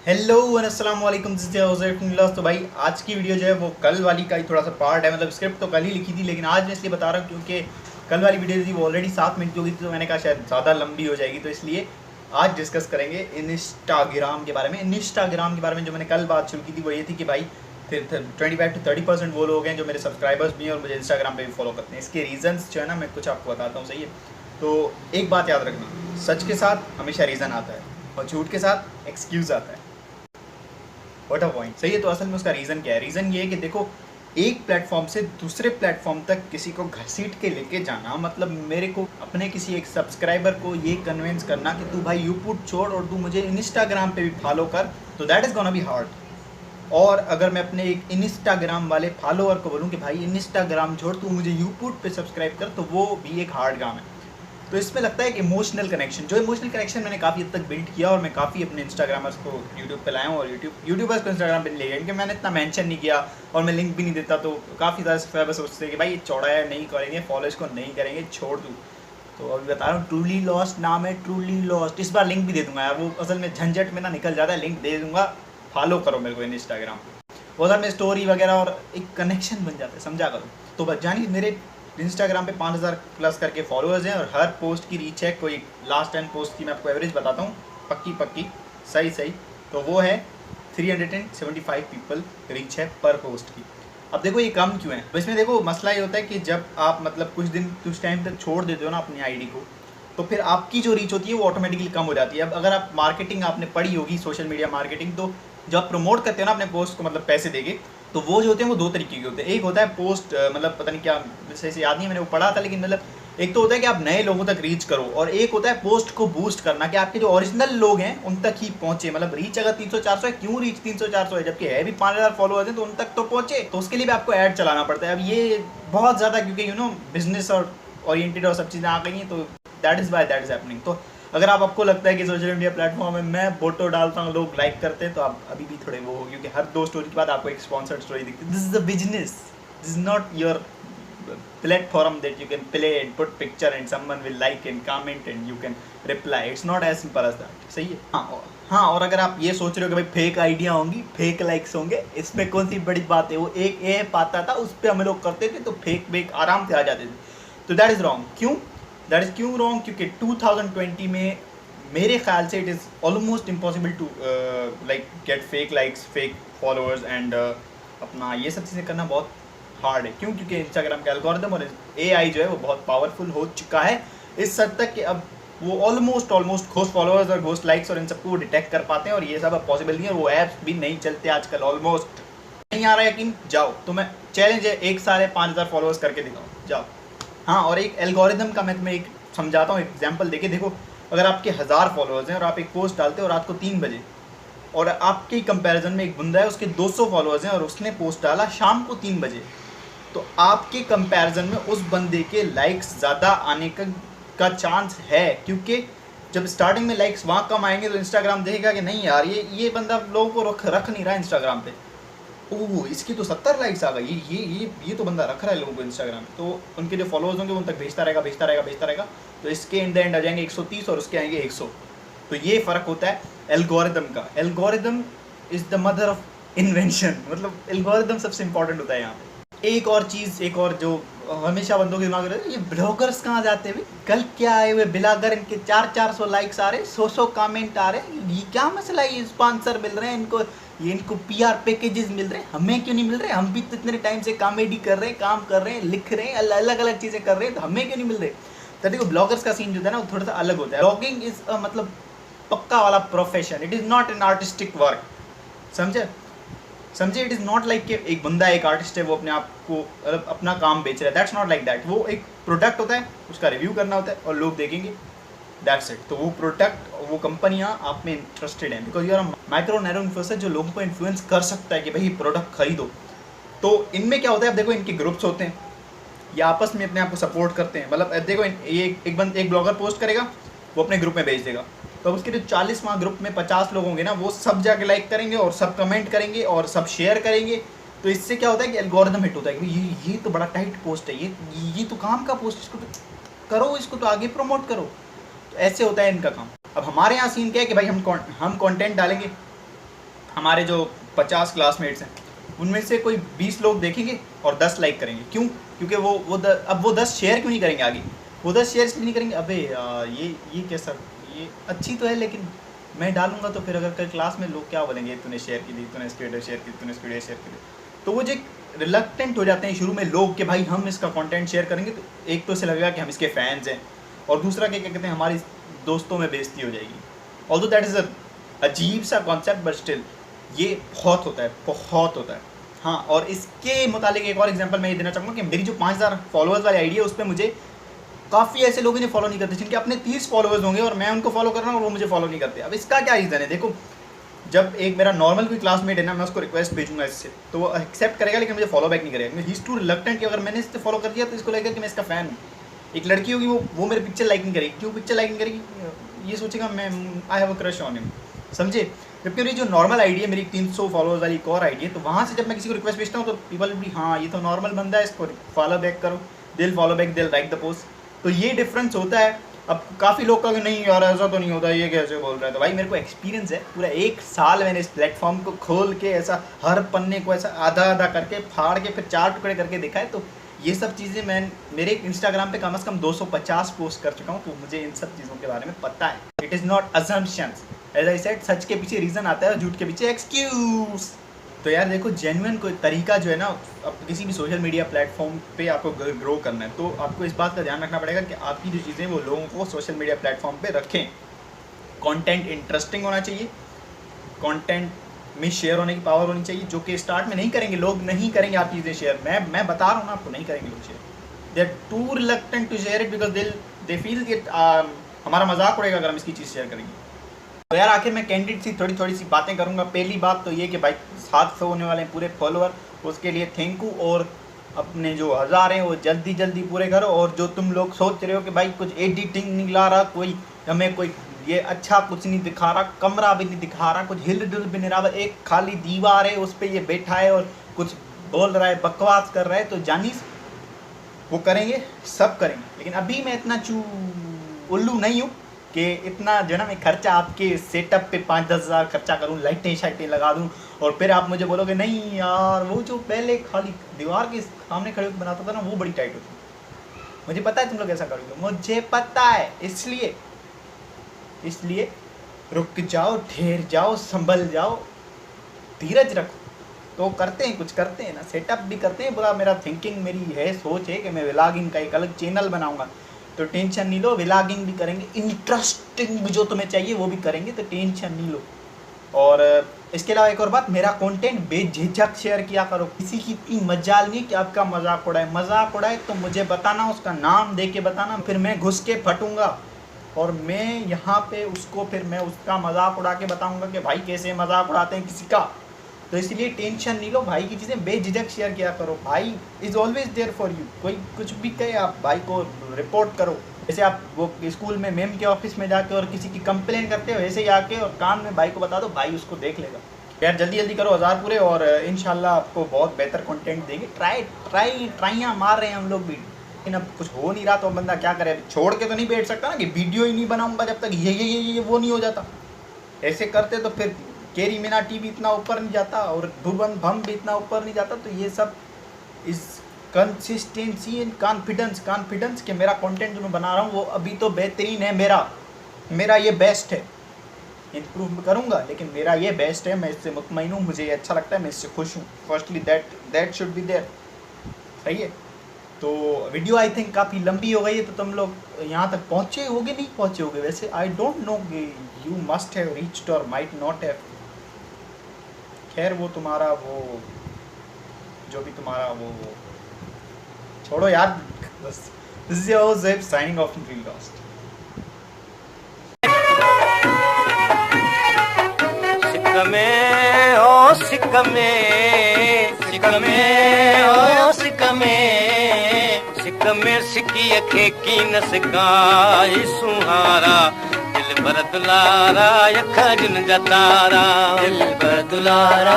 Hello अस्सलाम वालेकुम। तो भाई आज की वीडियो जो है वो कल वाली का ही थोड़ा सा पार्ट है। मतलब स्क्रिप्ट तो कल ही लिखी थी, लेकिन आज मैं इसलिए बता रहा हूँ क्योंकि कल वाली वीडियो थी वो ऑलरेडी 7 मिनट की हो गई थी, तो मैंने कहा शायद ज़्यादा लंबी हो जाएगी, तो इसलिए आज डिस्कस करेंगे इंस्टाग्राम के बारे में। इंस्टाग्राम के बारे में जो मैंने कल बात शुरू की थी वो ये थी कि भाई फिर 25 to 30% वो लोग हैं जो मेरे सब्सक्राइबर्स भी हैं और मुझे इंस्टाग्राम पे भी फॉलो करते हैं। इसके रीज़न्स जो है ना मैं कुछ आपको बताता हूँ, सही है। तो एक बात याद रखना, सच के साथ हमेशा रीज़न आता है और झूठ के साथ एक्सक्यूज़ आता है। व्हाट अ पॉइंट, सही है। तो असल में उसका रीज़न क्या है? रीज़न ये है कि देखो, एक प्लेटफॉर्म से दूसरे प्लेटफॉर्म तक किसी को घसीट के लेके जाना, मतलब मेरे को अपने किसी एक सब्सक्राइबर को ये कन्विंस करना कि तू भाई यूट्यूब छोड़ और तू मुझे इंस्टाग्राम पे भी फॉलो कर, तो that is gonna be hard. और अगर मैं अपने एक इंस्टाग्राम वाले फॉलोअर को बोलूँ कि भाई इंस्टाग्राम छोड़ तू मुझे यूट्यूब पे सब्सक्राइब कर, तो वो भी एक हार्ड काम है। तो इसमें लगता है कि इमोशनल कनेक्शन, जो इमोशनल कनेक्शन मैंने काफ़ी हद तक बिल्ड किया और मैं काफ़ी अपने इंस्टाग्रामर्स को यूट्यूब पे लाया हूँ और यूट्यूबर्स को इंस्टाग्राम पे ले गया, क्योंकि मैंने इतना मेंशन नहीं किया और मैं लिंक भी नहीं देता, तो काफ़ी ज़्यादा सब्सक्राइबर सोचते हैं कि भाई ये चौड़ा है, नहीं करेंगे, फॉलो इसको नहीं करेंगे, छोड़ दूँ। तो अभी बता रहा हूँ, ट्रूली लॉस्ट नाम है, ट्रूली लॉस्ट। इस बार लिंक भी दे दूंगा यार, वो असल में झंझट में ना निकल जाता है, लिंक दे दूंगा, फॉलो करो मेरे को इंस्टाग्राम पे। वो असल में स्टोरी वगैरह और एक कनेक्शन बन जाता है, समझा करो। तो बस जानिए, मेरे इंस्टाग्राम पे 5000 प्लस करके फॉलोअर्स हैं और हर पोस्ट की रीच है, कोई लास्ट 10 पोस्ट की मैं आपको एवरेज बताता हूँ, पक्की सही, तो वो है 375 पीपल रीच है पर पोस्ट की। अब देखो ये कम क्यों है? तो इसमें देखो मसला ये होता है कि जब आप मतलब कुछ टाइम तक छोड़ देते हो ना अपनी आईडी को, तो फिर आपकी जो रीच होती है वो ऑटोमेटिकली कम हो जाती है। अब अगर आप मार्केटिंग आपने पढ़ी होगी, सोशल मीडिया मार्केटिंग, तो जब आप प्रमोट करते हो ना अपने पोस्ट को, मतलब पैसे देके, तो वो जो होते हैं वो दो तरीके के होते हैं। एक होता है पोस्ट, मतलब पता नहीं क्या, सही से याद नहीं, मैंने वो पढ़ा था, लेकिन मतलब एक तो होता है कि आप नए लोगों तक रीच करो, और एक होता है पोस्ट को बूस्ट करना कि आपके जो ओरिजिनल लोग हैं उन तक ही पहुंचे। मतलब रीच अगर 300-400 है, क्यों रीच 300-400 है, जबकि है भी 5000 फॉलोअर्स हैं, तो उन तक तो पहुंचे। तो उसके लिए भी आपको ऐड चलाना पड़ता है। अब ये बहुत ज़्यादा, क्योंकि बिजनेस और ओरिएंटेड और सब चीज़ें आ गई हैं, तो that is why that is happening. तो अगर आपको लगता है कि सोशल मीडिया प्लेटफॉर्म में मैं फोटो डालता हूँ, लोग लाइक करते हैं, तो आप अभी भी थोड़े वो हो, क्योंकि हर 2 स्टोरी के बाद आपको एक स्पॉन्सर्ड स्टोरी दिखती है। This is a business, this is not your platform that you can play and put picture and someone will like and comment and you can reply. It's not as simple as that. सही है। हाँ, और अगर आप ये सोच रहे हो कि भाई फेक आइडिया होंगी, फेक लाइक्स होंगे, इसमें कौन सी बड़ी बात है, वो एक ऐप आता था, उस पर हम लोग करते थे, तो फेक आराम से आ जाते थे। तो दैट इज़ रॉन्ग। क्यों रॉन्ग? क्योंकि 2020 में मेरे ख्याल से it is almost impossible to like get fake likes, fake followers and अपना ये सब चीज़ें करना बहुत हार्ड है। क्यों? क्योंकि इंस्टाग्राम का एल्गोरिदम और एआई जो है वो बहुत पावरफुल हो चुका है इस हद तक कि अब वो ऑलमोस्ट घोस्ट फॉलोअर्स और घोस्ट लाइक्स और इन सबको डिटेक्ट कर पाते हैं, और ये सब अब पॉसिबल नहीं है, और वो ऐप्स भी नहीं चलते आजकल। ऑलमोस्ट नहीं आ रहा है यकीन, जाओ, तो मैं चैलेंज है, एक साल 5000 फॉलोअर्स करके दिखाओ, जाओ। हाँ, और एक एल्गोरिदम का मैं तुम्हें एक समझाता हूँ एग्जाम्पल देके। देखो, अगर आपके 1000 फॉलोअर्स हैं और आप एक पोस्ट डालते हो रात को 3 बजे, और आपके कंपैरिजन में एक बंदा है, उसके 200 फॉलोअर्स हैं और उसने पोस्ट डाला शाम को 3 बजे, तो आपके कंपैरिजन में उस बंदे के लाइक्स ज़्यादा आने का चांस है, क्योंकि जब स्टार्टिंग में लाइक्स वहाँ कम आएंगे तो इंस्टाग्राम देखेगा कि नहीं यार, ये बंदा लोगों को रख नहीं रहा इंस्टाग्राम पे, ओह इसकी तो 70 लाइक्स आ गई, ये तो बंदा रख रहा है लोगों को इंस्टाग्राम। तो उनके जो फॉलोअर्स होंगे उन तक भेजता रहेगा, तो इसके इन द एंड आ जाएंगे 130 और उसके आएंगे 100। तो ये फ़र्क होता है एल्गोरिदम का। Algorithm is the mother of invention, मतलब एल्गोरिदम सबसे इंपॉर्टेंट होता है यहाँ पे। एक और जो हमेशा बंदों के दिमाग में रहता है, ये ब्लॉगर्स कहाँ जाते हैं? कल क्या आए हुए ब्लॉगर, इनके 400 लाइक्स आ रहे, 100 कमेंट आ रहे, ये क्या मसला है? ये स्पॉन्सर मिल रहे हैं इनको पीआर पैकेजेस मिल रहे हैं, हमें क्यों नहीं मिल रहे? हम भी तो इतने टाइम से कॉमेडी कर रहे हैं, काम कर रहे हैं, लिख रहे हैं, अलग अलग चीज़ें कर रहे हैं, तो हमें क्यों नहीं मिल रहे? तो देखो, ब्लॉगर्स का सीन जो है ना वो थोड़ा सा अलग होता है। ब्लॉगिंग इज मतलब पक्का वाला profession, it is not an artistic work, समझे? इट इज़ नॉट लाइक कि एक बंदा एक आर्टिस्ट है, वो अपने आप को अपना काम बेच रहा है, दैट्स नॉट लाइक दैट। वो एक प्रोडक्ट होता है, उसका रिव्यू करना होता है और लोग देखेंगे, दैट्स इट। तो वो प्रोडक्ट, वो कंपनियाँ आप में इंटरेस्टेड हैं, because your micro narrow influencer जो लोगों को इन्फ्लुएंस कर सकता है कि भाई प्रोडक्ट खरीदो। तो इनमें क्या होता है, अब देखो इनके ग्रुप्स होते हैं, ये आपस में अपने आप को सपोर्ट करते हैं। मतलब देखो, ये एक ब्लॉगर पोस्ट करेगा, वो अपने ग्रुप में भेज देगा, तो उसके जो 40वां ग्रुप में 50 लोग होंगे ना, वो सब जाके लाइक करेंगे और सब कमेंट करेंगे और सब शेयर करेंगे। तो इससे क्या होता है कि एल्गोरिदम हिट होता है कि ये तो बड़ा टाइट पोस्ट है, ये तो काम का पोस्ट, इसको तो करो, इसको तो आगे प्रमोट करो। तो ऐसे होता है इनका काम। अब हमारे यहाँ सीन क्या है कि भाई हम कंटेंट डालेंगे, हमारे जो 50 क्लासमेट्स हैं उनमें से कोई 20 लोग देखेंगे और 10 लाइक करेंगे। क्यों? क्योंकि अब वो 10 शेयर क्यों नहीं करेंगे आगे? वो 10 शेयर इसलिए नहीं करेंगे, अबे ये कैसा, ये अच्छी तो है लेकिन मैं डालूंगा तो फिर अगर कल क्लास में लोग क्या बोलेंगे, तूने शेयर की दी, तूने स्टेटस शेयर की, तूने स्टेटस शेयर की दी। तो वो जो रिलक्टेंट हो जाते हैं शुरू में लोग कि भाई हम इसका कंटेंट शेयर करेंगे, तो एक तो इसे लगेगा कि हम इसके फैंस हैं, और दूसरा क्या कहते हैं, हमारी दोस्तों में बेइज्जती हो जाएगी। ऑल्दो दैट इज़ अजीब सा कॉन्सेप्ट, बट स्टिल ये बहुत होता है, बहुत होता है। हाँ, और इसके मुतालिक एक और एग्जांपल मैं ये देना चाहूँगा कि मेरी जो 5000 फॉलोअर्स वाली आईडी है उस पर मुझे काफ़ी ऐसे लोग इन्हें फॉलो नहीं करते जिनके अपने 30 फॉलोअर्स होंगे और मैं उनको फॉलो कर रहा हूँ और वो मुझे फॉलो नहीं करते। अब इसका क्या रीज़न है? देखो, जब एक मेरा नॉर्मल कोई क्लासमेट है ना, मैं उसको रिक्वेस्ट भेजूंगा इससे, तो वो एक्सेप्ट करेगा लेकिन मुझे फॉलो बैक नहीं करेगा। ही इज़ टू रिलक्टेंट कि अगर मैंने इससे फॉलो कर दिया तो इसको लगेगा कि मैं इसका फ़ैन हूँ। एक लड़की होगी, वो मेरे पिक्चर लाइक नहीं करेगी। क्यों पिक्चर लाइक नहीं करेगी? ये सोचेगा मैं I have a crush on him, समझे? जबकि मेरी जो नॉर्मल आईडी है, मेरी 300 फॉलोअर्स वाली एक और आईडी है, तो वहाँ से जब मैं किसी को रिक्वेस्ट भेजता हूँ तो पीपल भी, हाँ ये तो नॉर्मल बंदा है, इसको फॉलो बैक करो, दिल फॉलो बैक, दिल लाइक द पोस्ट। तो ये डिफरेंस होता है। अब काफ़ी लोग कहेंगे नहीं यार ऐसा तो नहीं होता, ये कैसे बोल रहा है? तो भाई मेरे को एक्सपीरियंस है, पूरा 1 साल मैंने इस प्लेटफॉर्म को खोल के ऐसा हर पन्ने को ऐसा आधा आधा करके फाड़ के फिर 4 टुकड़े करके देखा है। तो ये सब चीज़ें मैं मेरे इंस्टाग्राम पे कम से कम 250 पोस्ट कर चुका हूँ, तो मुझे इन सब चीज़ों के बारे में पता है। It is not assumptions, as I said, सच के पीछे रीज़न आता है, झूठ के पीछे एक्सक्यूज। तो यार देखो, जेन्युइन कोई तरीका जो है ना, अब किसी भी सोशल मीडिया प्लेटफॉर्म पे आपको ग्रो करना है तो आपको इस बात का ध्यान रखना पड़ेगा कि आपकी जो चीज़ें वो लोगों को सोशल मीडिया प्लेटफॉर्म पे रखें। कंटेंट इंटरेस्टिंग होना चाहिए, कंटेंट में शेयर होने की पावर होनी चाहिए, जो कि स्टार्ट में नहीं करेंगे लोग, नहीं करेंगे आप चीज़ें शेयर। मैं बता रहा हूँ ना आपको, नहीं करेंगे लोग share. They are too reluctant to share it because they feel कि हमारा मजाक उड़ेगा अगर हम इसकी चीज़ शेयर करेंगे। तो यार आखिर मैं कैंडिड सी थोड़ी सी बातें करूंगा। पहली बात तो ये कि भाई 700 होने वाले हैं पूरे फॉलोअर, उसके लिए थैंक यू। और अपने जो 1000 हैं वो जल्दी जल्दी पूरे करो। और जो तुम लोग सोच रहे हो कि भाई कुछ एडिटिंग नहीं ला रहा, कोई हमें कोई ये अच्छा कुछ नहीं दिखा रहा, कमरा भी नहीं दिखा रहा, कुछ हिल डुल भी नहीं रहा, एक खाली दीवार है उस पर ये बैठा है और कुछ बोल रहा है, बकवास कर रहा है, तो जानिस वो करेंगे, सब करेंगे। लेकिन अभी मैं इतना उल्लू नहीं हूँ कि इतना जो है ना मैं खर्चा आपके सेटअप पे 5-10 हज़ार खर्चा करूँ, लाइटें शाइटें लगा दूँ और फिर आप मुझे बोलोगे नहीं यार वो जो पहले खाली दीवार के सामने खड़े होकर बनाता था ना वो बड़ी टाइट होती। मुझे पता है तुम लोग ऐसा करोगे, मुझे पता है। इसलिए रुक जाओ, ठहर जाओ, संभल जाओ, धीरज रखो। तो करते हैं, कुछ करते हैं ना, सेटअप भी करते हैं। पूरा मेरा थिंकिंग, मेरी है सोच है कि मैं व्लॉगिंग का एक अलग चैनल बनाऊंगा, तो टेंशन नहीं लो, व्लॉगिंग भी करेंगे, इंटरेस्टिंग जो तुम्हें चाहिए वो भी करेंगे, तो टेंशन नहीं लो। और इसके अलावा एक और बात, मेरा कंटेंट बेझिझक शेयर किया करो। किसी की इतनी मजाल नहीं कि आपका मजाक उड़ाए। मजाक उड़ाए तो मुझे बताना, उसका नाम दे के बताना, फिर मैं घुस के फटूंगा और मैं यहाँ पे उसको फिर मैं उसका मजाक उड़ा के बताऊँगा कि भाई कैसे मजाक उड़ाते हैं किसी का। तो इसलिए टेंशन नहीं लो, भाई की चीज़ें बेझिझक शेयर किया करो। भाई is always there for you. कोई कुछ भी कहे आप भाई को रिपोर्ट करो। जैसे आप वो स्कूल में मैम के ऑफिस में जाके और किसी की कंप्लेन करते हो, वैसे ही आके और कान में भाई को बता दो, भाई उसको देख लेगा। यार जल्दी जल्दी करो 1000 पूरे और इंशाल्लाह आपको बहुत बेहतर कंटेंट देंगे। ट्राइयाँ मार रहे हैं हम लोग भी, लेकिन अब कुछ हो नहीं रहा तो बंदा क्या करे। छोड़ के तो नहीं बैठ सकता ना कि वीडियो ही नहीं बनाऊंगा जब तक ये वो नहीं हो जाता। ऐसे करते तो फिर केरी मिनाटी भी इतना ऊपर नहीं जाता और भुवन भम भी इतना ऊपर नहीं जाता। तो ये सब इस कंसिस्टेंसी एंड कॉन्फिडेंस कि मेरा कंटेंट जो मैं बना रहा हूँ वो अभी तो बेहतरीन है, मेरा ये बेस्ट है। इम्प्रूव करूँगा लेकिन मेरा ये बेस्ट है, मैं इससे मुतमईन हूँ, मुझे ये अच्छा लगता है, मैं इससे खुश हूँ। Firstly that should be there. सही है। तो वीडियो आई थिंक काफ़ी लंबी हो गई है, तो तुम लोग यहाँ तक पहुँचे होगे, नहीं पहुँचे होगे वैसे, I don't know, you must have reached और माइट नॉट हैव। खैर वो तुम्हारा वो जो भी तुम्हारा वो छोड़ो यार। बस this is your Zaib signing off in feel lost. सिकमे सिकी अखे की न सिकाई सुहारा दिल भर दुलारा, अखा जिन जतारा दिल भर दुलारा।